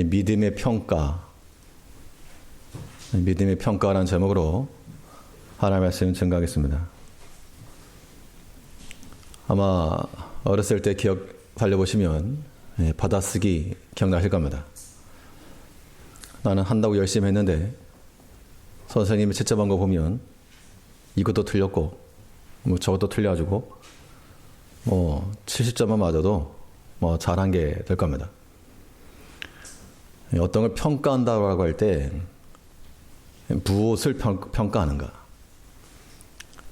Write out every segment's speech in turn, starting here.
믿음의 평가, 믿음의 평가라는 제목으로 하나님의 말씀 증거하겠습니다. 아마 어렸을 때 기억 살려보시면 받아쓰기 기억나실 겁니다. 나는 한다고 열심히 했는데 선생님이 채점한 거 보면 이것도 틀렸고 저것도 틀려가지고 70점만 맞아도 잘한 게 될 겁니다. 어떤 걸 평가한다고 할 때 무엇을 평가하는가?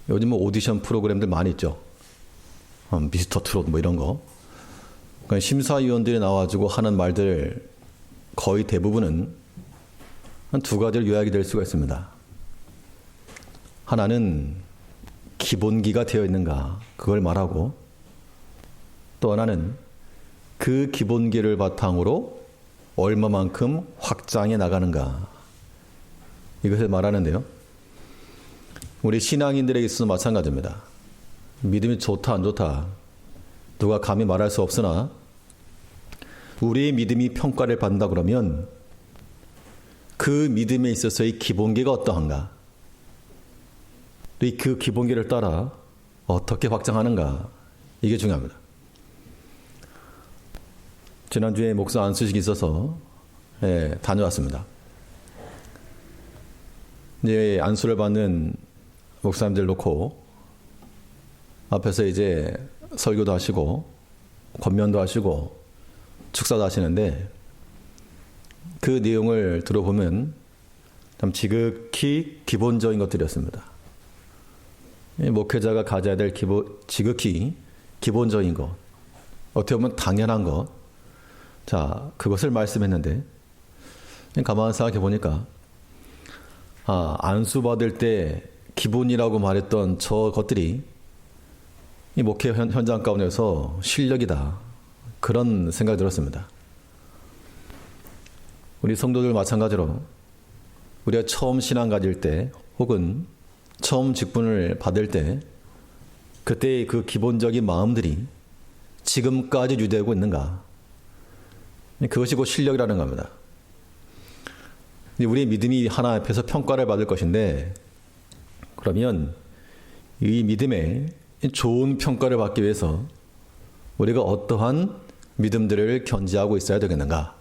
요즘 오디션 프로그램들 많이 있죠. 미스터 트롯 이런 거. 그러니까 심사위원들이 나와가지고 하는 말들 거의 대부분은 한 두 가지로 요약이 될 수가 있습니다. 하나는 기본기가 되어 있는가, 그걸 말하고, 또 하나는 그 기본기를 바탕으로 얼마만큼 확장해 나가는가, 이것을 말하는데요. 우리 신앙인들에게 있어서 마찬가지입니다. 믿음이 좋다 안 좋다 누가 감히 말할 수 없으나 우리의 믿음이 평가를 받는다 그러면 그 믿음에 있어서의 기본기가 어떠한가, 또 그 기본기를 따라 어떻게 확장하는가, 이게 중요합니다. 지난주에 목사 안수식이 있어서 다녀왔습니다. 이제 안수를 받는 목사님들 놓고 앞에서 이제 설교도 하시고 권면도 하시고 축사도 하시는데 그 내용을 들어보면 참 지극히 기본적인 것들이었습니다. 목회자가 가져야 될 지극히 기본적인 것, 어떻게 보면 당연한 것, 자, 그것을 말씀했는데 가만히 생각해 보니까 안수 받을 때 기본이라고 말했던 저 것들이 이 목회 현장 가운데서 실력이다, 그런 생각이 들었습니다. 우리 성도들 마찬가지로 우리가 처음 신앙 가질 때 혹은 처음 직분을 받을 때 그때의 그 기본적인 마음들이 지금까지 유지되고 있는가, 그것이 곧 실력이라는 겁니다. 우리의 믿음이 하나 앞에서 평가를 받을 것인데, 그러면 이 믿음에 좋은 평가를 받기 위해서 우리가 어떠한 믿음들을 견지하고 있어야 되겠는가?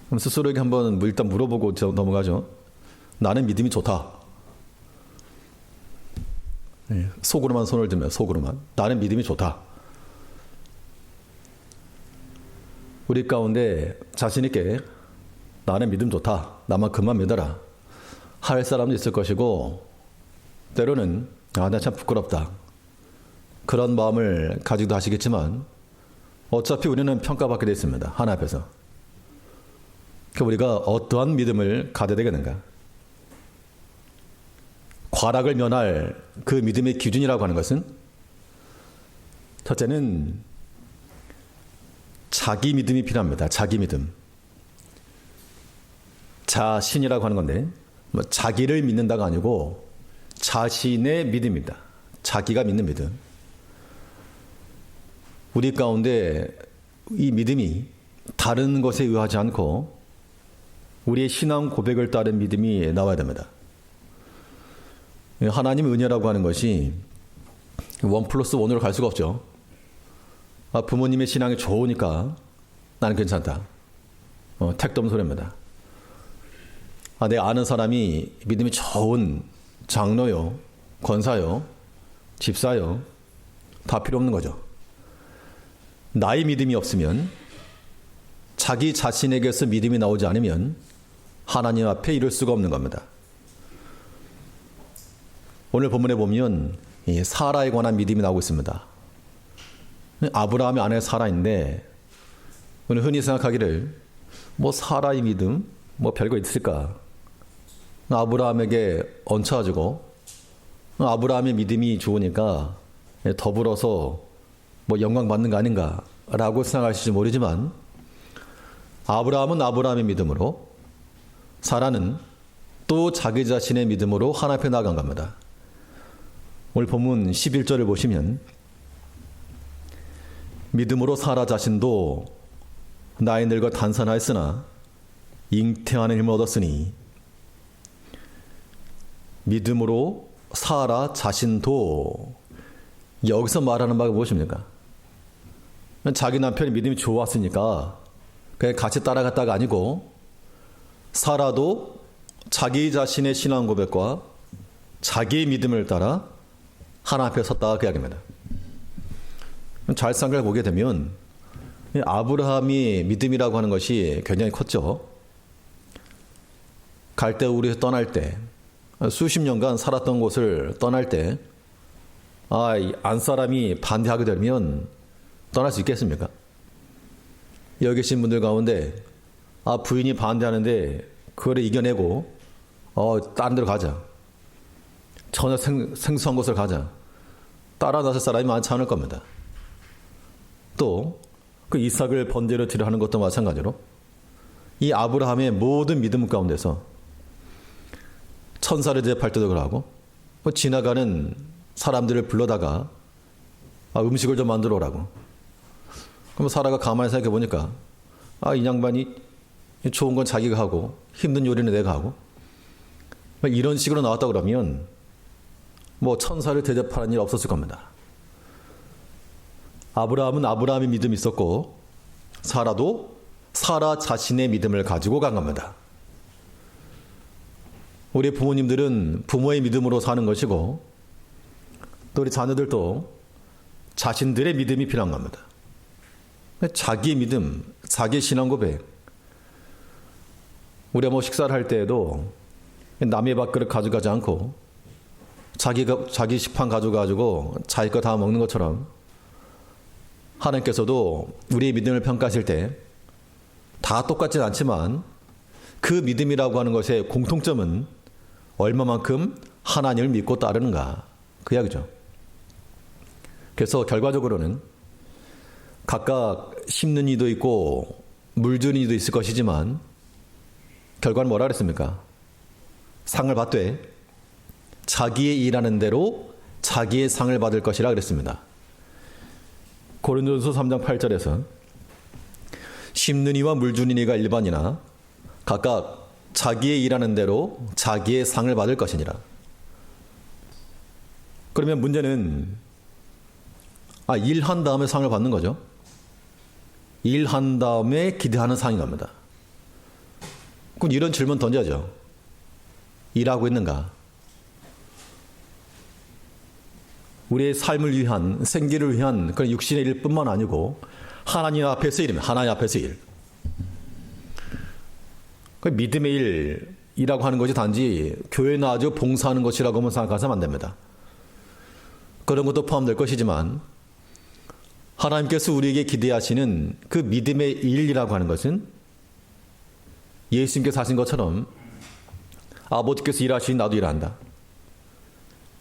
그럼 스스로에게 한번 일단 물어보고 넘어가죠. 나는 믿음이 좋다. 속으로만 손을 들면, 속으로만. 나는 믿음이 좋다. 우리 가운데 자신있게 나는 믿음 좋다, 나만큼만 믿어라 할 사람도 있을 것이고, 때로는 나 참 부끄럽다, 그런 마음을 가지기도 하시겠지만 어차피 우리는 평가받게 되어 있습니다. 하나 앞에서. 그러니까 우리가 어떠한 믿음을 가져야 되겠는가? 과락을 면할 그 믿음의 기준이라고 하는 것은, 첫째는 자기 믿음이 필요합니다. 자기 믿음. 자신이라고 하는 건데 자기를 믿는다가 아니고 자신의 믿음입니다. 자기가 믿는 믿음. 우리 가운데 이 믿음이 다른 것에 의하지 않고 우리의 신앙 고백을 따른 믿음이 나와야 됩니다. 하나님의 은혜라고 하는 것이 1+1으로 갈 수가 없죠. 부모님의 신앙이 좋으니까 나는 괜찮다. 택도 없는 소리입니다. 내 아는 사람이 믿음이 좋은 장로요, 권사요, 집사요, 다 필요 없는 거죠. 나의 믿음이 없으면, 자기 자신에게서 믿음이 나오지 않으면 하나님 앞에 이룰 수가 없는 겁니다. 오늘 본문에 보면 사라에 관한 믿음이 나오고 있습니다. 아브라함의 아내 사라인데, 우리는 흔히 생각하기를 사라의 믿음 별거 있을까? 아브라함에게 얹혀가지고 아브라함의 믿음이 좋으니까 더불어서 영광 받는 거 아닌가 라고 생각하실지 모르지만, 아브라함은 아브라함의 믿음으로, 사라는 또 자기 자신의 믿음으로 하나님 앞에 나아간 겁니다. 오늘 본문 11절을 보시면 믿음으로 사라 자신도 나이 늙어 단선하였으나 잉태하는 힘을 얻었으니 믿음으로 사라 자신도. 여기서 말하는 바가 무엇입니까? 자기 남편이 믿음이 좋았으니까 그냥 같이 따라갔다가 아니고 사라도 자기 자신의 신앙 고백과 자기의 믿음을 따라 하나님 앞에 섰다 그 이야기입니다. 잘 생각을 보게 되면 아브라함이 믿음이라고 하는 것이 굉장히 컸죠. 갈대우르에서 떠날 때 수십 년간 살았던 곳을 떠날 때 안사람이 반대하게 되면 떠날 수 있겠습니까? 여기 계신 분들 가운데 부인이 반대하는데 그걸 이겨내고 다른 데로 가자. 전혀 생소한 곳을 가자. 따라 나설 사람이 많지 않을 겁니다. 또 그 이삭을 번제로 드려 하는 것도 마찬가지로 이 아브라함의 모든 믿음 가운데서 천사를 대접할 때도 그러고 지나가는 사람들을 불러다가 음식을 좀 만들어 오라고. 그럼 사라가 가만히 생각해 보니까 이 양반이 좋은 건 자기가 하고 힘든 요리는 내가 하고 이런 식으로 나왔다 그러면 천사를 대접하는 일 없었을 겁니다. 아브라함은 아브라함의 믿음이 있었고 사라도 사라 자신의 믿음을 가지고 간 겁니다. 우리 부모님들은 부모의 믿음으로 사는 것이고 또 우리 자녀들도 자신들의 믿음이 필요한 겁니다. 자기의 믿음, 자기의 신앙 고백. 우리가 식사를 할 때에도 남의 밥그릇 가져가지 않고 자기 식판 가져가지고 자기 거 다 먹는 것처럼 하나님께서도 우리의 믿음을 평가하실 때 다 똑같진 않지만 그 믿음이라고 하는 것의 공통점은 얼마만큼 하나님을 믿고 따르는가 그 이야기죠. 그래서 결과적으로는 각각 심는 이도 있고 물 주는 이도 있을 것이지만 결과는 뭐라 그랬습니까? 상을 받되 자기의 일하는 대로 자기의 상을 받을 것이라 그랬습니다. 고린도전서 3장 8절에서 심는 이와 물 주는 이가 일반이나 각각 자기의 일하는 대로 자기의 상을 받을 것이니라. 그러면 문제는 일한 다음에 상을 받는 거죠. 일한 다음에 기대하는 상인 겁니다. 그럼 이런 질문 던져야죠. 일하고 있는가? 우리의 삶을 위한, 생기를 위한 그런 육신의 일뿐만 아니고 하나님 앞에서 일입니다. 하나님 앞에서 일. 그 믿음의 일이라고 하는 것이 단지 교회 나와서 봉사하는 것이라고만 생각하시면 안 됩니다. 그런 것도 포함될 것이지만 하나님께서 우리에게 기대하시는 그 믿음의 일이라고 하는 것은 예수님께서 하신 것처럼 아버지께서 일하시니 나도 일한다.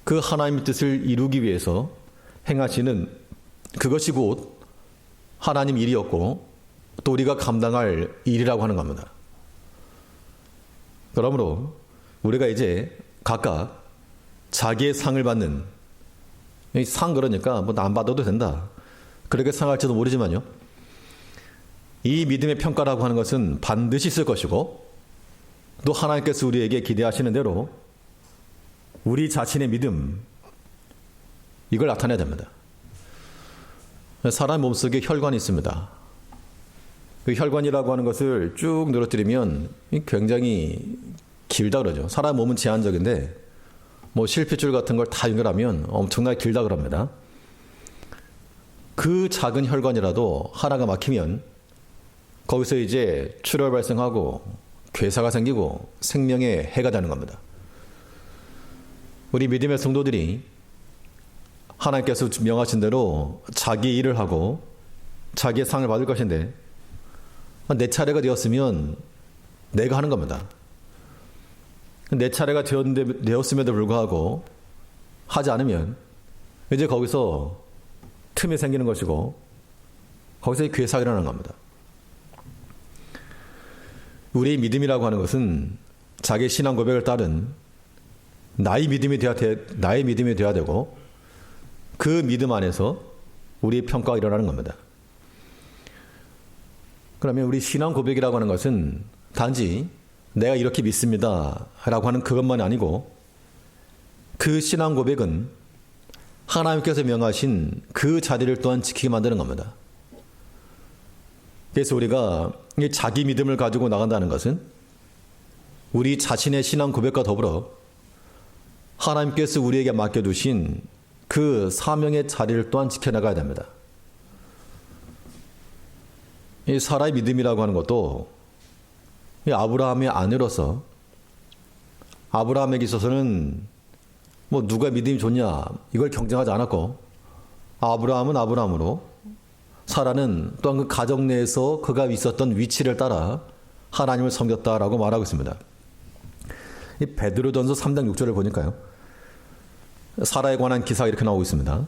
그 하나님의 뜻을 이루기 위해서 행하시는 그것이 곧 하나님 일이었고 또 우리가 감당할 일이라고 하는 겁니다. 그러므로 우리가 이제 각각 자기의 상을 받는 상 그러니까 안 받아도 된다. 그렇게 생각할지도 모르지만요. 이 믿음의 평가라고 하는 것은 반드시 있을 것이고 또 하나님께서 우리에게 기대하시는 대로 우리 자신의 믿음 이걸 나타내야 됩니다. 사람 몸속에 혈관이 있습니다. 그 혈관이라고 하는 것을 쭉 늘어뜨리면 굉장히 길다 그러죠. 사람 몸은 제한적인데 실핏줄 같은 걸 다 연결하면 엄청나게 길다 그럽니다. 그 작은 혈관이라도 하나가 막히면 거기서 이제 출혈 발생하고 괴사가 생기고 생명에 해가 되는 겁니다. 우리 믿음의 성도들이 하나님께서 명하신 대로 자기 일을 하고 자기의 상을 받을 것인데 내 차례가 되었으면 내가 하는 겁니다. 내 차례가 되었음에도 불구하고 하지 않으면 이제 거기서 틈이 생기는 것이고 거기서 괴사가 일어나는 겁니다. 우리의 믿음이라고 하는 것은 자기의 신앙 고백을 따른 나의 믿음이 되어야 되고 그 믿음 안에서 우리의 평가가 일어나는 겁니다. 그러면 우리 신앙 고백이라고 하는 것은 단지 내가 이렇게 믿습니다 라고 하는 그것만이 아니고, 그 신앙 고백은 하나님께서 명하신 그 자리를 또한 지키게 만드는 겁니다. 그래서 우리가 자기 믿음을 가지고 나간다는 것은 우리 자신의 신앙 고백과 더불어 하나님께서 우리에게 맡겨두신 그 사명의 자리를 또한 지켜나가야 됩니다. 이 사라의 믿음이라고 하는 것도 이 아브라함의 아내로서 아브라함에게 있어서는 뭐 누가 믿음이 좋냐 이걸 경쟁하지 않았고, 아브라함은 아브라함으로, 사라는 또한 그 가정 내에서 그가 있었던 위치를 따라 하나님을 섬겼다라고 말하고 있습니다. 이 베드로전서 3장 6절을 보니까요, 사라에 관한 기사가 이렇게 나오고 있습니다.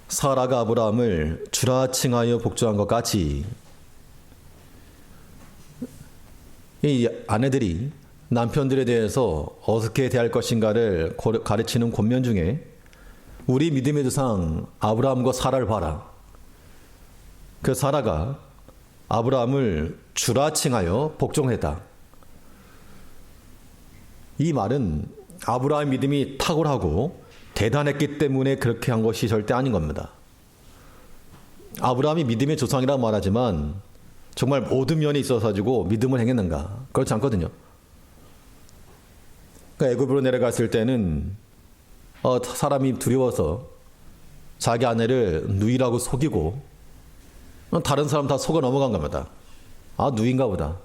사라가 아브라함을 주라 칭하여 복종한 것 같이. 이 아내들이 남편들에 대해서 어떻게 대할 것인가를 가르치는 권면 중에 우리 믿음의 조상 아브라함과 사라를 봐라. 그 사라가 아브라함을 주라 칭하여 복종했다. 이 말은 아브라함의 믿음이 탁월하고 대단했기 때문에 그렇게 한 것이 절대 아닌 겁니다. 아브라함이 믿음의 조상이라고 말하지만 정말 모든 면에 있어서 가지고 믿음을 행했는가? 그렇지 않거든요. 그러니까 애굽으로 내려갔을 때는 사람이 두려워서 자기 아내를 누이라고 속이고 다른 사람 다 속아 넘어간 겁니다. 아, 누인가 보다.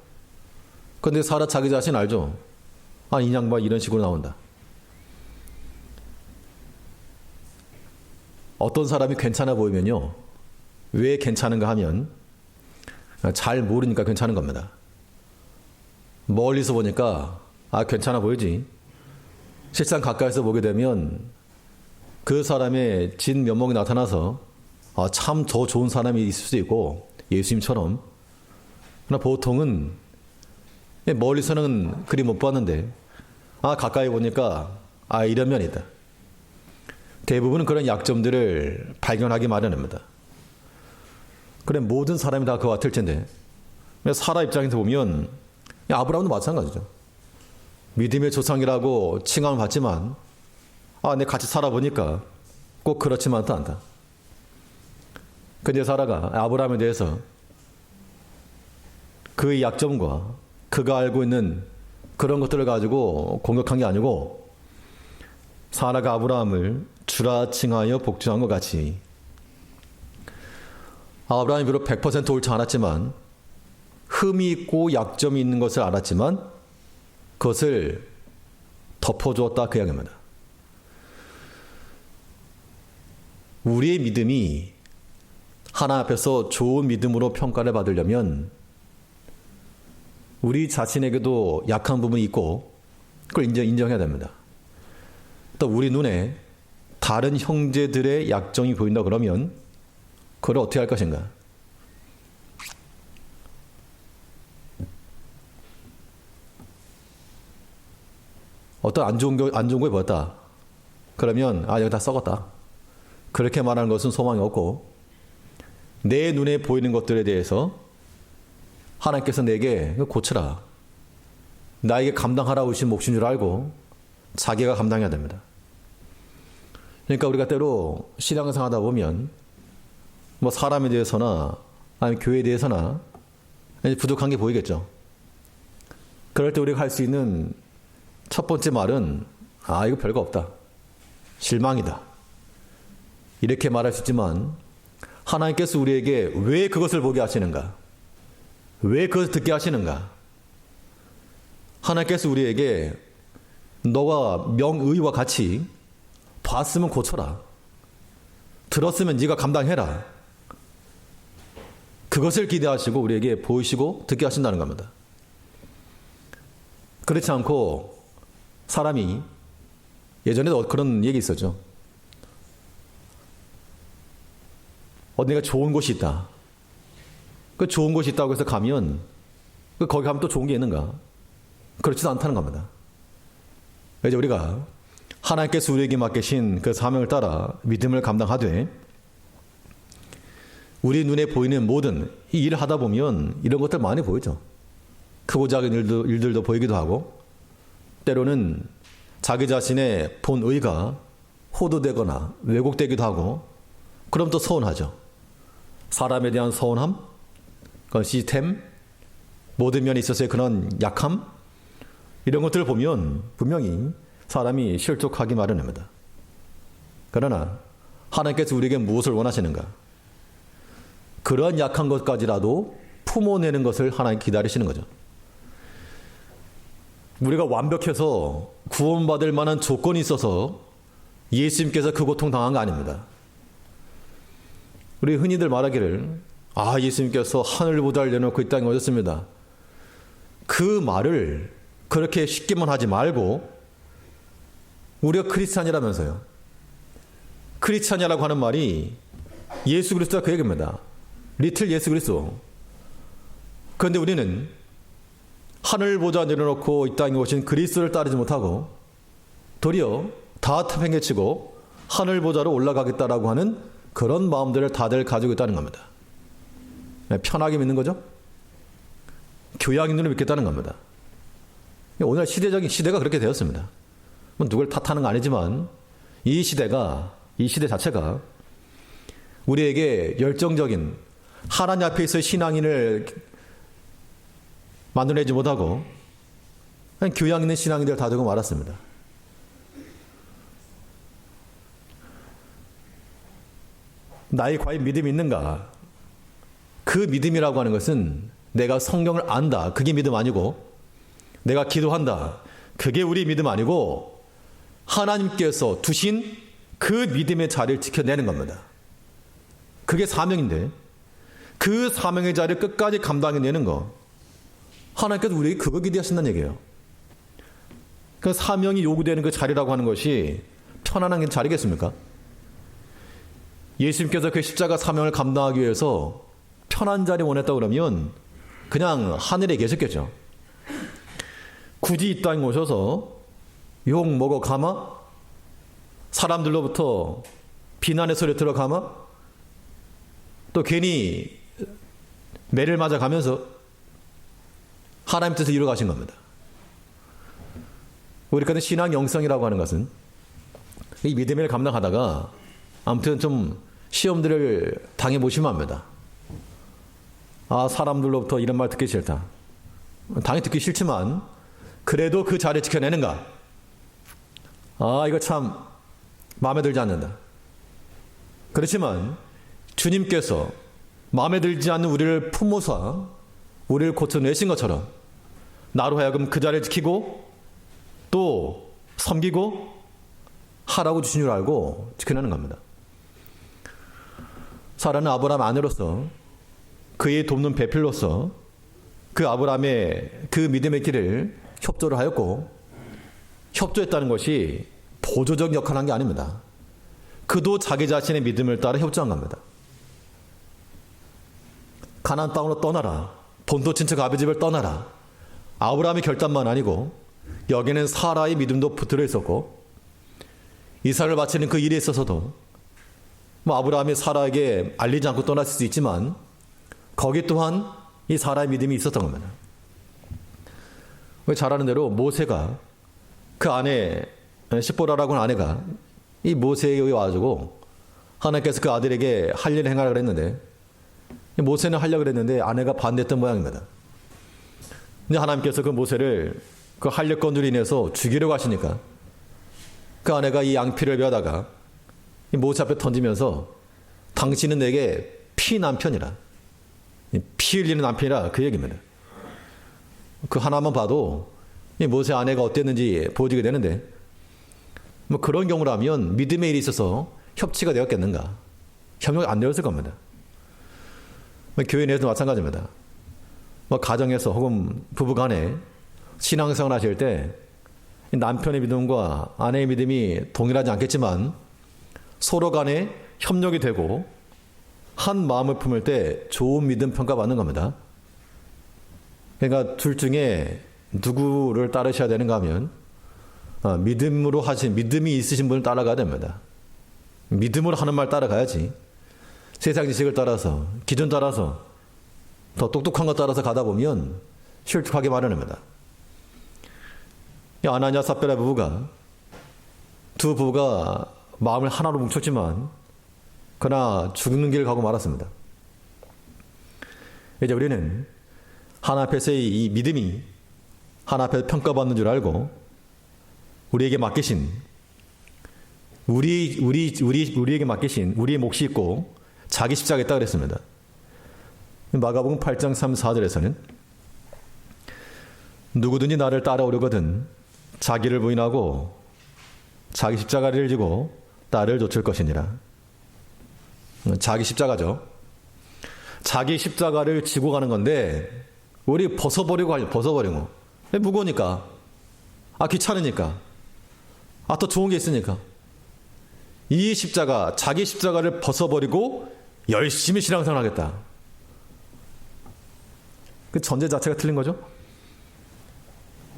근데 사라 자기 자신 알죠? 아, 이 양반 이런 식으로 나온다. 어떤 사람이 괜찮아 보이면요, 왜 괜찮은가 하면 잘 모르니까 괜찮은 겁니다. 멀리서 보니까 아, 괜찮아 보이지. 실상 가까이서 보게 되면 그 사람의 진 면목이 나타나서 아, 참 더 좋은 사람이 있을 수도 있고, 예수님처럼. 그러나 보통은 멀리서는 그리 못 봤는데 아, 가까이 보니까 아, 이런 면이 있다. 대부분은 그런 약점들을 발견하기 마련입니다. 그래, 모든 사람이 다 그와 같을 텐데 사라 입장에서 보면 아브라함도 마찬가지죠. 믿음의 조상이라고 칭함을 받지만 아, 내 같이 살아보니까 꼭 그렇지만도 않다. 근데 사라가 아브라함에 대해서 그의 약점과 그가 알고 있는 그런 것들을 가지고 공격한 게 아니고, 사라가 아브라함을 주라 칭하여 복종한 것 같이. 아브라함이 비록 100% 옳지 않았지만, 흠이 있고 약점이 있는 것을 알았지만 그것을 덮어주었다, 그 이야기입니다. 우리의 믿음이 하나님 앞에서 좋은 믿음으로 평가를 받으려면 우리 자신에게도 약한 부분이 있고 그걸 인정해야 됩니다. 또 우리 눈에 다른 형제들의 약점이 보인다 그러면 그걸 어떻게 할 것인가? 어떤 안 좋은 거 보였다. 그러면 아, 여기 다 썩었다. 그렇게 말하는 것은 소망이 없고, 내 눈에 보이는 것들에 대해서 하나님께서 내게 고치라, 나에게 감당하라고 주신 몫인 줄 알고 자기가 감당해야 됩니다. 그러니까 우리가 때로 신앙생활 하다 보면 뭐 사람에 대해서나 아니면 교회에 대해서나 부족한 게 보이겠죠. 그럴 때 우리가 할 수 있는 첫 번째 말은 아, 이거 별거 없다, 실망이다, 이렇게 말할 수 있지만, 하나님께서 우리에게 왜 그것을 보게 하시는가? 왜 그것을 듣게 하시는가? 하나님께서 우리에게 너가 명의와 같이 봤으면 고쳐라, 들었으면 네가 감당해라, 그것을 기대하시고 우리에게 보이시고 듣게 하신다는 겁니다. 그렇지 않고 사람이, 예전에도 그런 얘기 있었죠. 어디가 좋은 곳이 있다. 그 좋은 곳이 있다고 해서 가면 거기 가면 또 좋은 게 있는가? 그렇지도 않다는 겁니다. 이제 우리가 하나님께서 우리에게 맡기신 그 사명을 따라 믿음을 감당하되 우리 눈에 보이는 모든 이 일을 하다 보면 이런 것들 많이 보이죠. 크고 작은 일들도 보이기도 하고, 때로는 자기 자신의 본의가 호도되거나 왜곡되기도 하고, 그럼 또 서운하죠. 사람에 대한 서운함, 그런 시스템, 모든 면에 있어서의 그런 약함, 이런 것들을 보면 분명히 사람이 실족하기 마련입니다. 그러나 하나님께서 우리에게 무엇을 원하시는가? 그러한 약한 것까지라도 품어내는 것을 하나님 기다리시는 거죠. 우리가 완벽해서 구원받을 만한 조건이 있어서 예수님께서 그 고통 당한 거 아닙니다. 우리 흔히들 말하기를 예수님께서 하늘보다를 내놓고 이 땅에 오셨습니다. 그 말을 그렇게 쉽게만 하지 말고 우리가 크리스찬이라면서요. 크리스찬이라고 하는 말이 예수 그리스도가 그 얘기입니다. 리틀 예수 그리스도. 그런데 우리는 하늘보다 내려놓고 이 땅에 오신 그리스도를 따르지 못하고 도리어 다 팽개치고 하늘보다로 올라가겠다라고 하는 그런 마음들을 다들 가지고 있다는 겁니다. 편하게 믿는 거죠. 교양인으로 믿겠다는 겁니다. 오늘 시대가 그렇게 되었습니다. 누굴 탓하는 건 아니지만 이 시대 자체가 우리에게 열정적인 하나님 앞에서의 신앙인을 만들어내지 못하고 교양 있는 신앙인들 다 되고 말았습니다. 나의 과연 믿음이 있는가? 그 믿음이라고 하는 것은 내가 성경을 안다. 그게 믿음 아니고, 내가 기도한다. 그게 우리 믿음 아니고, 하나님께서 두신 그 믿음의 자리를 지켜내는 겁니다. 그게 사명인데, 그 사명의 자리를 끝까지 감당해내는 거, 하나님께서 우리에게 그거 기대하신다는 얘기예요. 그 사명이 요구되는 그 자리라고 하는 것이 편안한 자리겠습니까? 예수님께서 그 십자가 사명을 감당하기 위해서 편한 자리 원했다 그러면 그냥 하늘에 계셨겠죠. 굳이 이 땅에 오셔서 욕 먹어 가마? 사람들로부터 비난의 소리 들어가마? 또 괜히 매를 맞아 가면서 하나님 뜻을 이루어 가신 겁니다. 우리가 신앙 영성이라고 하는 것은 이 믿음을 감당하다가 아무튼 좀 시험들을 당해보시면 합니다. 사람들로부터 이런 말 듣기 싫다. 당연히 듣기 싫지만 그래도 그 자리를 지켜내는가? 이거 참 마음에 들지 않는다. 그렇지만 주님께서 마음에 들지 않는 우리를 품어서 우리를 고쳐내신 것처럼 나로 하여금 그 자리를 지키고 또 섬기고 하라고 주신 줄 알고 지켜내는 겁니다. 사라는 아브라함 아내로서 그의 돕는 배필로서 그 아브라함의 그 믿음의 길을 협조를 하였고, 협조했다는 것이 보조적 역할을 한 게 아닙니다. 그도 자기 자신의 믿음을 따라 협조한 겁니다. 가나안 땅으로 떠나라. 본토 친척 아비 집을 떠나라. 아브라함의 결단만 아니고 여기는 사라의 믿음도 붙들어 있었고, 이삭을 바치는 그 일에 있어서도 아브라함이 사라에게 알리지 않고 떠났을 수 있지만 거기 또한 이 사라의 믿음이 있었던 겁니다. 잘 아는 대로 모세가 그 아내 시보라라고 하는 아내가 이 모세에 와가지고 하나님께서 그 아들에게 할 일을 행하라고 했는데, 모세는 하려고 했는데 아내가 반대했던 모양입니다. 근데 하나님께서 그 모세를 그 할례건으로 인해서 죽이려고 하시니까 그 아내가 이 양피를 베어다가 이 모세 앞에 던지면서 당신은 내게 피 남편이라, 피 흘리는 남편이라 그 얘기입니다. 그 하나만 봐도 이 모세 아내가 어땠는지 보여지게 되는데, 그런 경우라면 믿음의 일이 있어서 협치가 되었겠는가? 협력이 안 되었을 겁니다. 교회 내에서도 마찬가지입니다. 가정에서 혹은 부부간에 신앙생활 하실 때 남편의 믿음과 아내의 믿음이 동일하지 않겠지만 서로 간에 협력이 되고 한 마음을 품을 때 좋은 믿음 평가받는 겁니다. 그러니까 둘 중에 누구를 따르셔야 되는가 하면 믿음이 있으신 분을 따라가야 됩니다. 믿음으로 하는 말 따라가야지 세상 지식을 따라서, 기준 따라서, 더 똑똑한 것 따라서 가다 보면 실족하게 마련합니다. 아나니아 삽비라 부부가, 두 부부가 마음을 하나로 뭉쳤지만 그러나 죽는 길을 가고 말았습니다. 이제 우리는 하나님 앞에서의 이 믿음이 하나님 앞에서 평가받는 줄 알고 우리에게 맡기신 우리에게 맡기신 우리의 몫이 있고 자기 십자가에 있다 그랬습니다. 마가복음 8장 3, 4절에서는 누구든지 나를 따라오려거든 자기를 부인하고 자기 십자가를 지고 나를 좇을 것이니라. 자기 십자가죠. 자기 십자가를 지고 가는 건데 우리 벗어버리고 가려. 벗어버리고. 무거우니까. 귀찮으니까. 더 좋은 게 있으니까. 이 십자가, 자기 십자가를 벗어버리고 열심히 신앙생활 하겠다. 그 전제 자체가 틀린 거죠.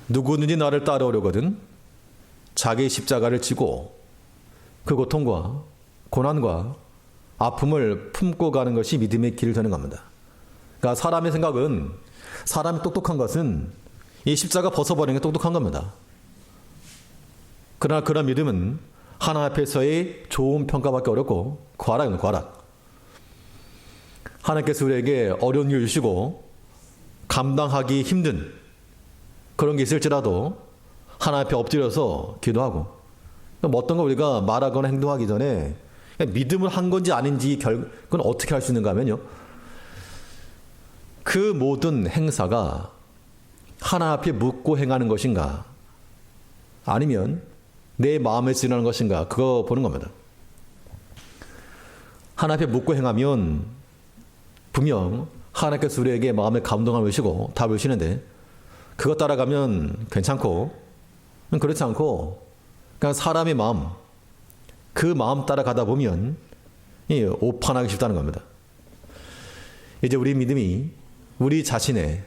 누구든지 나를 따라오려거든 자기 십자가를 지고 그 고통과 고난과 아픔을 품고 가는 것이 믿음의 길을 되는 겁니다. 그러니까 사람의 생각은, 사람이 똑똑한 것은 이 십자가 벗어버리는 게 똑똑한 겁니다. 그러나 그런 믿음은 하나님 앞에서의 좋은 평가받기 어렵고 과락입니다. 과락. 하나님께서 우리에게 어려운 일 주시고 감당하기 힘든 그런 게 있을지라도 하나님 앞에 엎드려서 기도하고, 어떤 걸 우리가 말하거나 행동하기 전에 믿음을 한 건지 아닌지 그건 어떻게 할 수 있는가 하면요, 그 모든 행사가 하나님 앞에 묻고 행하는 것인가 아니면 내 마음에 지나는 것인가, 그거 보는 겁니다. 하나님 앞에 묻고 행하면 분명 하나님께서 우리에게 마음에 감동함을 주시고 답을 주시는데, 그거 따라가면 괜찮고, 그렇지 않고 그냥 사람의 마음, 그 마음 따라가다 보면 오판하기 쉽다는 겁니다. 이제 우리 믿음이 우리 자신의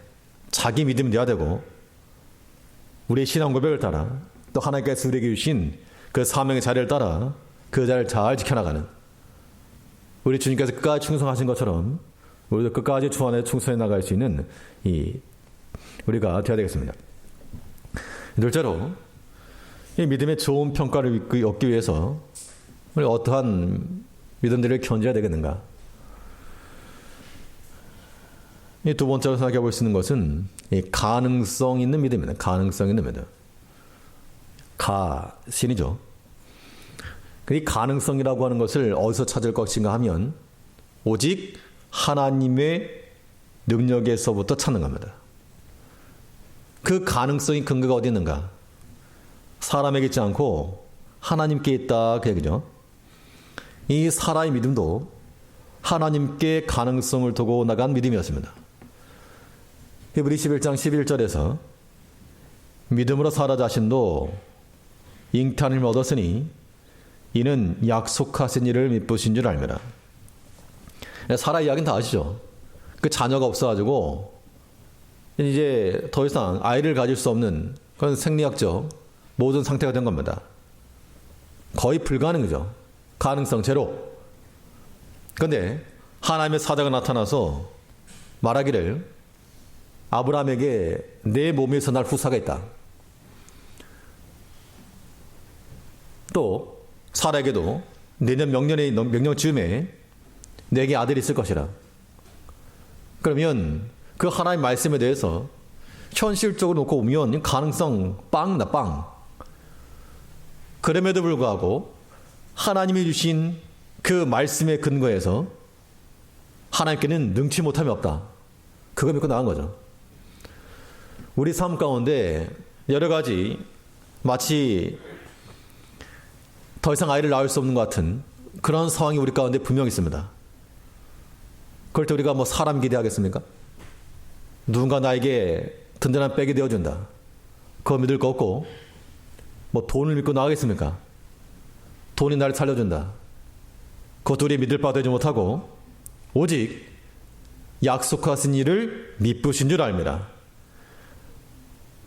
자기 믿음이 되어야 되고, 우리의 신앙 고백을 따라 또 하나님께서 우리에게 주신 그 사명의 자리를 따라 그 자리를 잘 지켜나가는, 우리 주님께서 끝까지 충성하신 것처럼 우리도 끝까지 주 안에 충성해 나갈 수 있는 우리가 되어야 되겠습니다. 둘째로, 이 믿음의 좋은 평가를 얻기 위해서 우리 어떠한 믿음들을 견뎌야 되겠는가? 이 두 번째로 생각해 볼 수 있는 것은 이 가능성 있는 믿음입니다. 가능성 있는 믿음. 신이죠. 이 가능성이라고 하는 것을 어디서 찾을 것인가 하면 오직 하나님의 능력에서부터 찾는 겁니다. 그 가능성의 근거가 어디 있는가? 사람에게 있지 않고 하나님께 있다, 그 얘기죠. 이 사라의 믿음도 하나님께 가능성을 두고 나간 믿음이었습니다. 히브리 11장 11절에서 믿음으로 사라 자신도 잉타를 얻었으니 이는 약속하신 이를 미쁘신 줄 알미라. 사라 이야기는 다 아시죠? 그 자녀가 없어가지고 이제 더 이상 아이를 가질 수 없는 그런 생리학적 모든 상태가 된 겁니다. 거의 불가능이죠. 가능성 제로. 그런데 하나님의 사자가 나타나서 말하기를 아브라함에게 내 몸에서 날 후사가 있다. 또 사라에게도 내년 명령 즈음에 내게 아들이 있을 것이라. 그러면 그 하나님의 말씀에 대해서 현실적으로 놓고 보면 가능성 빵이다, 빵. 그럼에도 불구하고 하나님이 주신 그 말씀의 근거에서 하나님께는 능치 못함이 없다. 그거 믿고 나간 거죠. 우리 삶 가운데 여러 가지 마치 더 이상 아이를 낳을 수 없는 것 같은 그런 상황이 우리 가운데 분명히 있습니다. 그럴 때 우리가 사람 기대하겠습니까? 누군가 나에게 든든한 백이 되어준다. 그거 믿을 거 없고 돈을 믿고 나가겠습니까? 돈이 나를 살려준다. 그것도 우리 믿을 바 되지 못하고 오직 약속하신 일을 미쁘신 줄 알미라.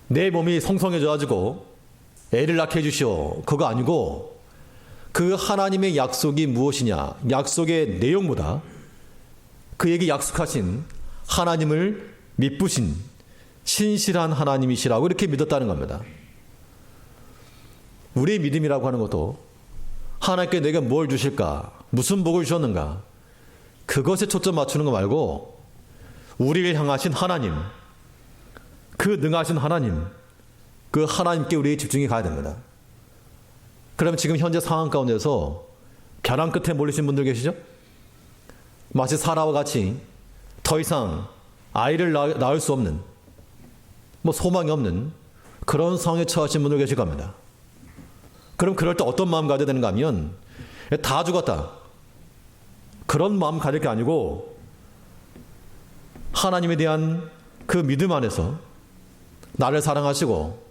내 몸이 성성해져가지고 애를 낳게 해주시오. 그거 아니고 그 하나님의 약속이 무엇이냐, 약속의 내용보다 그에게 약속하신 하나님을 믿으신 신실한 하나님이시라고 이렇게 믿었다는 겁니다. 우리의 믿음이라고 하는 것도 하나님께 내가 뭘 주실까, 무슨 복을 주셨는가, 그것에 초점 맞추는 거 말고 우리를 향하신 하나님, 그 능하신 하나님, 그 하나님께 우리의 집중이 가야 됩니다. 그러면 지금 현재 상황 가운데서 벼랑 끝에 몰리신 분들 계시죠? 마치 사라와 같이 더 이상 아이를 낳을 수 없는, 소망이 없는 그런 상황에 처하신 분들 계실 겁니다. 그럼 그럴 때 어떤 마음 가져야 되는가 하면, 다 죽었다, 그런 마음 가질 게 아니고 하나님에 대한 그 믿음 안에서 나를 사랑하시고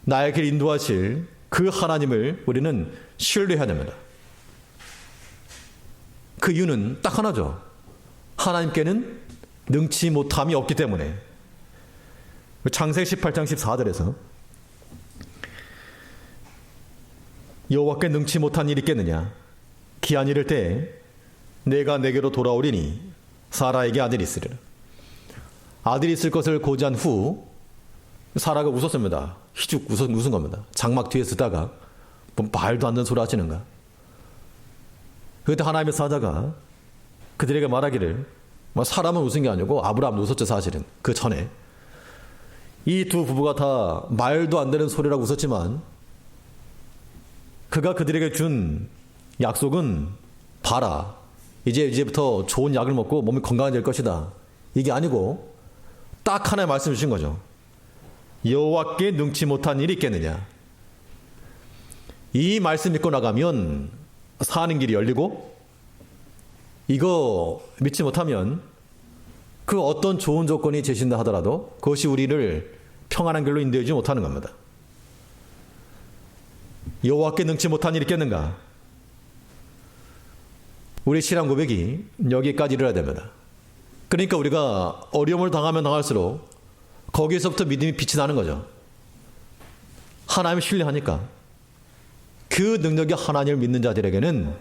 나의 길 인도하실 그 하나님을 우리는 신뢰해야 됩니다. 그 이유는 딱 하나죠. 하나님께는 능치 못함이 없기 때문에. 창세기 18장 14절에서 여호와께 능치 못한 일이 있겠느냐, 기한 이를 때에 내가 내게로 돌아오리니 사라에게 아들이 있으리라. 아들이 있을 것을 고지한 후 사라가 웃었습니다. 희죽 웃은 겁니다. 장막 뒤에 쓰다가 말도 안 되는 소리 하시는가. 그때 하나님의 사자가 그들에게 말하기를, 사람은 웃은 게 아니고 아브라함도 웃었죠. 사실은 그 전에 이 두 부부가 다 말도 안 되는 소리라고 웃었지만 그가 그들에게 준 약속은, 봐라, 이제부터 좋은 약을 먹고 몸이 건강해질 것이다, 이게 아니고 딱 하나의 말씀을 주신 거죠. 여호와께 능치 못한 일이 있겠느냐. 이 말씀 믿고 나가면 사는 길이 열리고, 이거 믿지 못하면 그 어떤 좋은 조건이 제시된다 하더라도 그것이 우리를 평안한 길로 인도하지 못하는 겁니다. 여호와께 능치 못한 일이 있겠는가. 우리 신앙 고백이 여기까지 이르러야 됩니다. 그러니까 우리가 어려움을 당하면 당할수록 거기에서부터 믿음이 빛이 나는 거죠. 하나님을 신뢰하니까 그 능력이 하나님을 믿는 자들에게는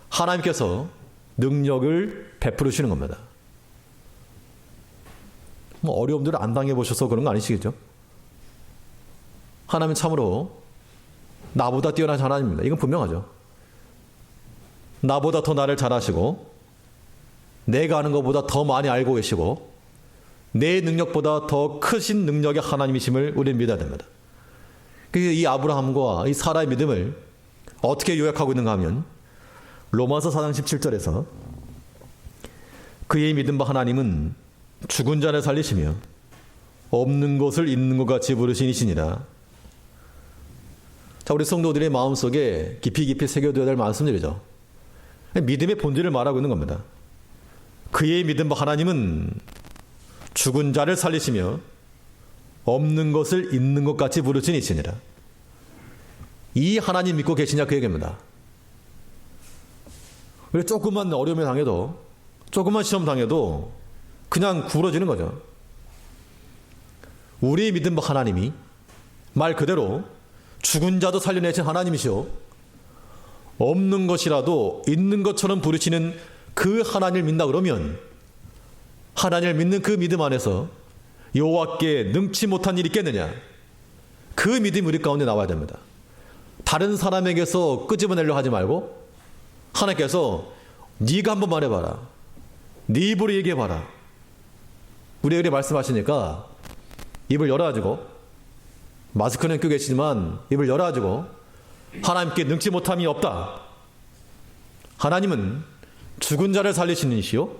하나님께서 능력을 베풀으시는 겁니다. 어려움들을 안 당해보셔서 그런 거 아니시겠죠? 하나님은 참으로 나보다 뛰어난 하나님입니다. 이건 분명하죠. 나보다 더 나를 잘 아시고 내가 아는 것보다 더 많이 알고 계시고 내 능력보다 더 크신 능력의 하나님이심을 우리는 믿어야 됩니다. 이 아브라함과 이 사라의 믿음을 어떻게 요약하고 있는가 하면 로마서 4장 17절에서 그의 믿음과 하나님은 죽은 자를 살리시며 없는 것을 있는 것 같이 부르신 이시니라. 자, 우리 성도들의 마음속에 깊이 새겨둬야 될 말씀들이죠. 믿음의 본질을 말하고 있는 겁니다. 그의 믿음과 하나님은 죽은 자를 살리시며 없는 것을 있는 것 같이 부르신 이시니라. 이 하나님 믿고 계시냐, 그 얘기입니다. 우리 조금만 어려움에 당해도, 조금만 시험 당해도 그냥 구부러지는 거죠. 우리의 믿음과 하나님이 말 그대로 죽은 자도 살려내신 하나님이시오, 없는 것이라도 있는 것처럼 부르시는 그 하나님을 믿나 그러면 하나님을 믿는 그 믿음 안에서 여호와께 능치 못한 일이 있겠느냐, 그 믿음이 우리 가운데 나와야 됩니다. 다른 사람에게서 끄집어내려 하지 말고 하나님께서 네가 한번 말해봐라, 네 입으로 얘기해봐라, 우리에게 말씀하시니까 입을 열어가지고, 마스크는 끼고 계시지만 입을 열어가지고 하나님께 능치 못함이 없다, 하나님은 죽은 자를 살리시는 이시요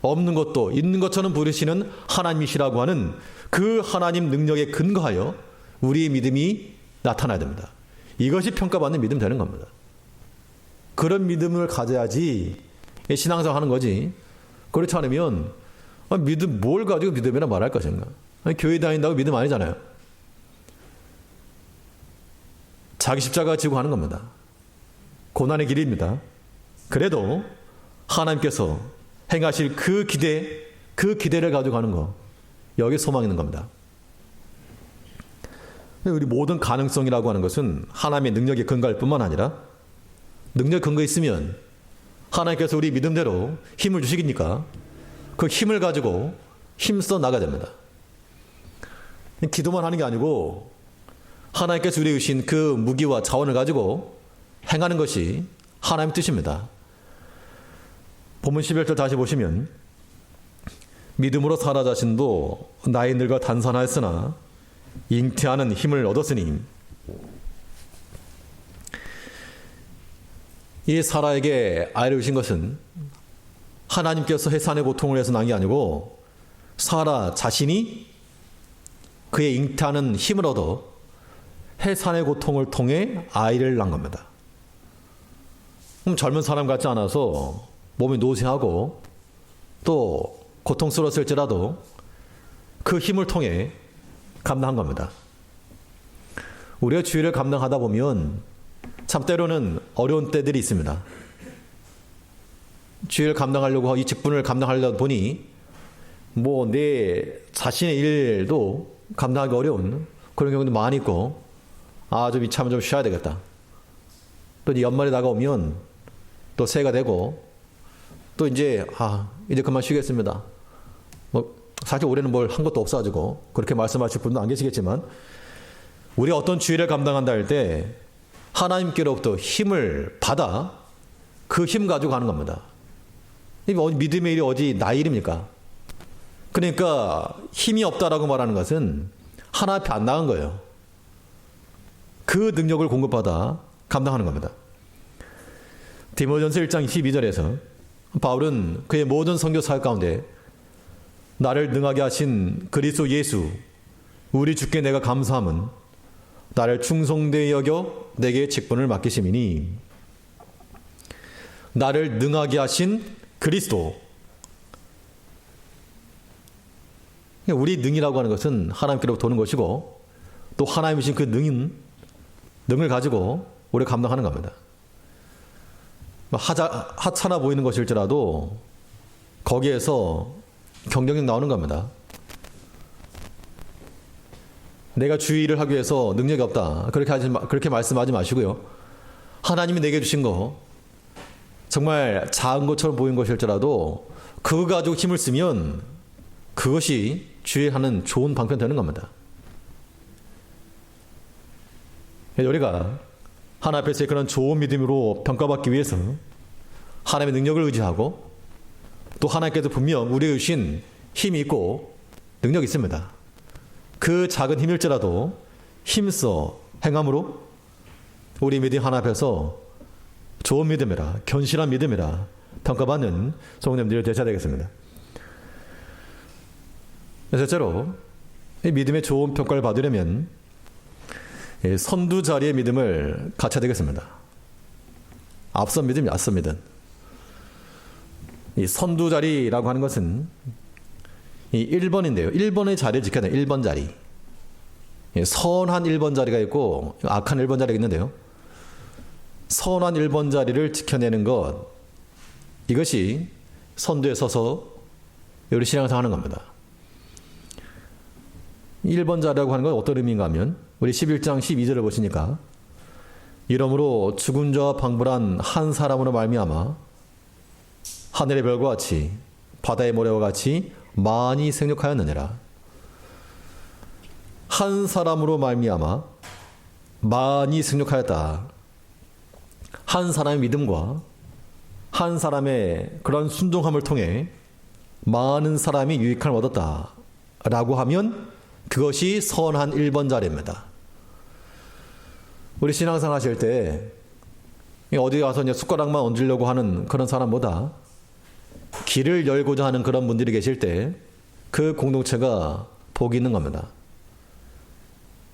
없는 것도 있는 것처럼 부르시는 하나님이시라고 하는 그 하나님 능력에 근거하여 우리의 믿음이 나타나야 됩니다. 이것이 평가받는 믿음 되는 겁니다. 그런 믿음을 가져야지 신앙생활 하는 거지. 그렇지 않으면 믿음, 뭘 가지고 믿음이라 말할 것인가. 교회 다닌다고 믿음 아니잖아요. 자기 십자가 지고 하는 겁니다. 고난의 길입니다. 그래도 하나님께서 행하실 그 기대를 가지고 가는 거, 여기에 소망이 있는 겁니다. 우리 모든 가능성이라고 하는 것은 하나님의 능력에 근거할 뿐만 아니라, 능력 근거에 있으면 하나님께서 우리 믿음대로 힘을 주시니까 그 힘을 가지고 힘써 나가야 됩니다. 기도만 하는 게 아니고 하나님께서 우리에게 주신 그 무기와 자원을 가지고 행하는 것이 하나님의 뜻입니다. 본문 11절 다시 보시면 믿음으로 사라 자신도 나이 늙어 단산하였으나 잉태하는 힘을 얻었으니, 이 사라에게 아이를 주신 것은 하나님께서 해산의 고통을 해서 난 게 아니고 사라 자신이 그의 잉태하는 힘을 얻어 해산의 고통을 통해 아이를 낳은 겁니다. 그럼 젊은 사람 같지 않아서 몸이 노쇠하고 또 고통스러웠을지라도 그 힘을 통해 감당한 겁니다. 우리가 주의를 감당하다 보면 참 때로는 어려운 때들이 있습니다. 주의를 감당하려고, 이 직분을 감당하려다 보니 뭐 내 자신의 일도 감당하기 어려운 그런 경우도 많이 있고, 좀 이참에 좀 쉬어야 되겠다. 또 이제 연말이 다가오면 또 새해가 되고 또 이제 그만 쉬겠습니다. 뭐 사실 올해는 뭘 한 것도 없어가지고 그렇게 말씀하실 분도 안 계시겠지만, 우리가 어떤 주의를 감당한다 할 때 하나님께로부터 힘을 받아 그 힘 가지고 가는 겁니다. 믿음의 일이 어디 나의 일입니까? 그러니까 힘이 없다라고 말하는 것은 하나 앞에 안 나간 거예요. 그 능력을 공급받아 감당하는 겁니다. 디모데전서 1장 12절에서 바울은 그의 모든 선교 사역 가운데 나를 능하게 하신 그리스도 예수 우리 주께 내가 감사함은 나를 충성되이 여겨 내게 직분을 맡기심이니, 나를 능하게 하신 그리스도, 우리 능이라고 하는 것은 하나님께로부터 오는 것이고 또 하나님이신 그 능을 가지고 우리가 감당하는 겁니다. 하찮아 보이는 것일지라도 거기에서 경쟁력 나오는 겁니다. 내가 주의 일을 하기 위해서 능력이 없다, 그렇게 말씀하지 마시고요. 하나님이 내게 주신 거 정말 작은 것처럼 보이는 것일지라도 그거 가지고 힘을 쓰면 그것이 주의 하는 좋은 방편 되는 겁니다. 우리가 하나님 앞에서의 그런 좋은 믿음으로 평가받기 위해서 하나님의 능력을 의지하고, 또 하나님께서 분명 우리에게 주신 힘이 있고 능력이 있습니다. 그 작은 힘일지라도 힘써 행함으로 우리 믿음 하나님 앞에서 좋은 믿음이라, 견실한 믿음이라 평가받는 성도님들이 되셔야 되겠습니다. 셋째로, 이 믿음의 좋은 평가를 받으려면 선두 자리의 믿음을 갖춰야 되겠습니다. 앞선 믿음, 앞선 믿음. 이 선두 자리라고 하는 것은 이 1번인데요. 1번의 자리를 지켜야 돼요. 1번 자리. 선한 1번 자리가 있고 악한 1번 자리가 있는데요. 선한 1번 자리를 지켜내는 것, 이것이 선두에 서서 우리 신앙생활 하는 겁니다. 1번 자리라고 하는 건 어떤 의미인가 하면 우리 11장 12절을 보시니까, 이러므로 죽은 자와 방불한 한 사람으로 말미암아 하늘의 별과 같이 바다의 모래와 같이 많이 생육하였느니라. 한 사람으로 말미암아 많이 생육하였다. 한 사람의 믿음과 한 사람의 그런 순종함을 통해 많은 사람이 유익함을 얻었다 라고 하면 그것이 선한 1번 자리입니다. 우리 신앙생활 하실 때 어디 가서 이제 숟가락만 얹으려고 하는 그런 사람보다 길을 열고자 하는 그런 분들이 계실 때 그 공동체가 복이 있는 겁니다.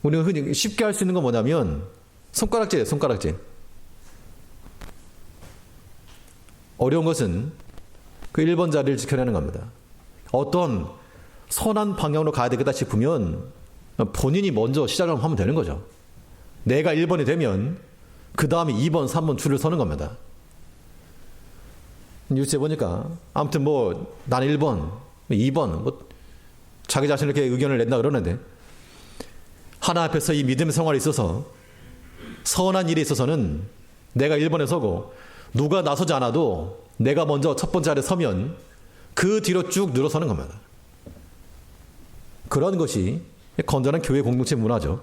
우리가 흔히 쉽게 할 수 있는 건 뭐냐면 손가락질이에요. 손가락질. 어려운 것은 그 1번 자리를 지켜내는 겁니다. 어떤 선한 방향으로 가야 되겠다 싶으면 본인이 먼저 시작을 하면 되는 거죠. 내가 1번이 되면 그 다음에 2번, 3번 줄을 서는 겁니다. 뉴스에 보니까 아무튼 나는 1번, 2번 자기 자신을 이렇게 의견을 낸다 그러는데, 하나 앞에서 이 믿음의 생활에 있어서 선한 일에 있어서는 내가 1번에 서고 누가 나서지 않아도 내가 먼저 첫 번째 자리에 서면 그 뒤로 쭉 늘어서는 겁니다. 그런 것이 건전한 교회 공동체 문화죠.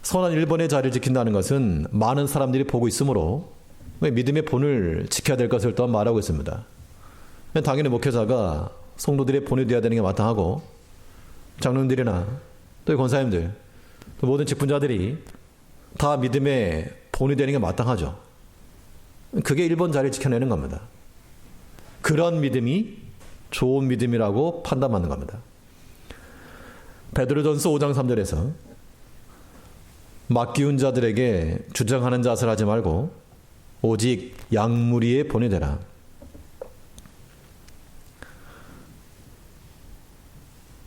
선한 1번의 자리를 지킨다는 것은 많은 사람들이 보고 있으므로 믿음의 본을 지켜야 될 것을 또한 말하고 있습니다. 당연히 목회자가 성도들의 본이 되어야 되는 게 마땅하고, 장로님들이나 또 권사님들, 또 모든 직분자들이 다 믿음의 본이 되는 게 마땅하죠. 그게 1번 자리를 지켜내는 겁니다. 그런 믿음이 좋은 믿음이라고 판단받는 겁니다. 베드로전서 5장 3절에서 맡기운 자들에게 주장하는 자세를 하지 말고 오직 양무리의 본이 되라.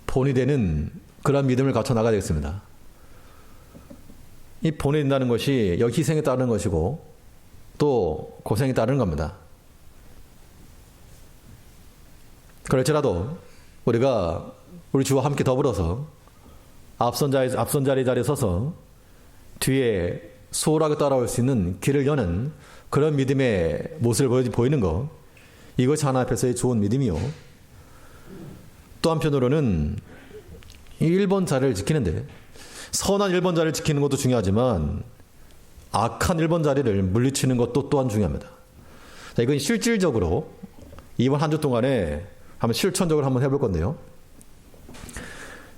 본이 되는 그런 믿음을 갖춰 나가야 되겠습니다. 이 본이 된다는 것이 여기 희생에 따르는 것이고 또 고생에 따르는 겁니다. 그럴지라도 우리가 우리 주와 함께 더불어서 앞선 자리에 서서 뒤에 수월하게 따라올 수 있는 길을 여는 그런 믿음의 모습을 보이는 것, 이것이 하나님 앞에서의 좋은 믿음이요. 또 한편으로는 이 1번 자리를 지키는데, 선한 1번 자리를 지키는 것도 중요하지만 악한 1번 자리를 물리치는 것도 또한 중요합니다. 자, 이건 실질적으로 이번 한 주 동안에 한번 실천적으로 한번 해볼 건데요.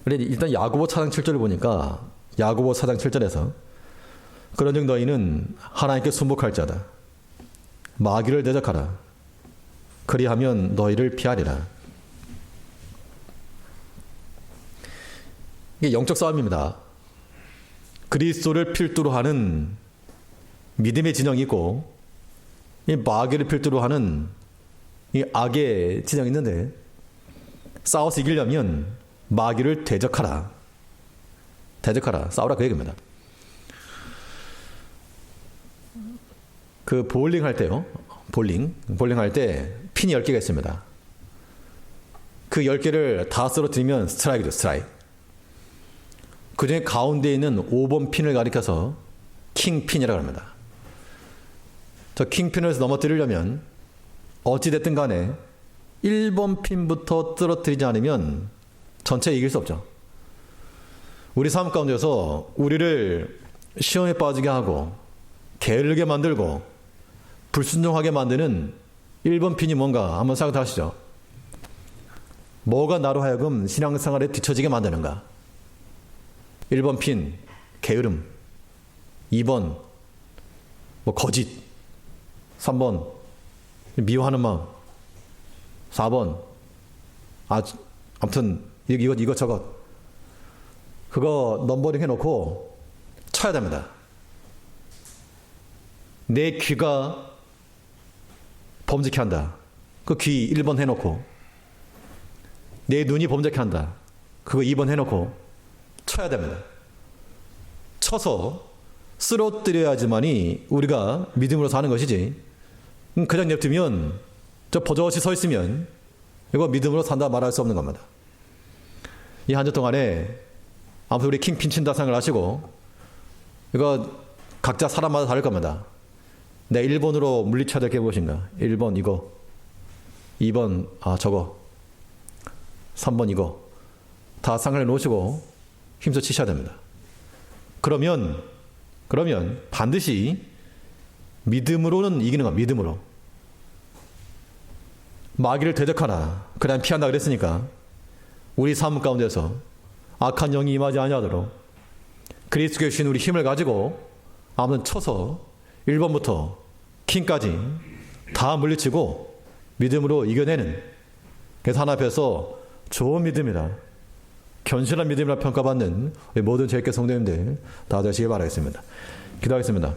일단 야고보 4장 7절을 보니까 야고보 4장 7절에서 그런즉 너희는 하나님께 순복할 자다. 마귀를 대적하라. 그리하면 너희를 피하리라. 이게 영적 싸움입니다. 그리스도를 필두로 하는 믿음의 진영이 있고, 이 마귀를 필두로 하는 이 악의 진영이 있는데, 싸워서 이기려면 마귀를 대적하라. 대적하라. 싸우라, 그 얘기입니다. 그 볼링 할 때요. 볼링 할 때 핀이 10개가 있습니다. 그 10개를 다 쓰러뜨리면 스트라이크죠, 스트라이크. 그 중에 가운데 있는 5번 핀을 가리켜서 킹핀이라고 합니다. 저 킹핀을 넘어뜨리려면 어찌됐든 간에 1번 핀부터 떨어뜨리지 않으면 전체 이길 수 없죠. 우리 삶 가운데서 우리를 시험에 빠지게 하고 게으르게 만들고 불순종하게 만드는 1번 핀이 뭔가 한번 생각하시죠. 뭐가 나로 하여금 신앙생활에 뒤처지게 만드는가? 1번 핀, 게으름. 2번, 거짓. 3번, 미워하는 마음. 4번, 아무튼 이것저것. 그거 넘버링 해놓고 쳐야 됩니다. 내 귀가 범죄케 한다. 그 귀 1번 해놓고, 내 눈이 범죄케 한다. 그거 2번 해놓고 쳐야 됩니다. 쳐서 쓰러뜨려야지만이 우리가 믿음으로 사는 것이지, 그냥 냅두면, 저 버젓이 서 있으면 이거 믿음으로 산다 말할 수 없는 겁니다. 이 한 주 동안에 아무튼 우리 킹핀 친다 생각을 하시고, 이거 각자 사람마다 다를 겁니다. 내 1번으로 물리쳐야 될 게 무엇인가? 1번 이거, 2번 저거, 3번 이거 다 상을 놓으시고 힘써 치셔야 됩니다. 그러면 반드시 믿음으로는 이기는 겁니다. 믿음으로. 마귀를 대적하나 그냥 피한다 그랬으니까 우리 삶 가운데서 악한 영이 임하지 아니하도록 그리스도께 주신 우리 힘을 가지고 아무튼 쳐서 1번부터 킹까지 다 물리치고 믿음으로 이겨내는, 그래서 하나님 앞에서 좋은 믿음이라, 견실한 믿음이라 평가받는 우리 모든 제일교회 성도님들 다 되시길 바라겠습니다. 기도하겠습니다.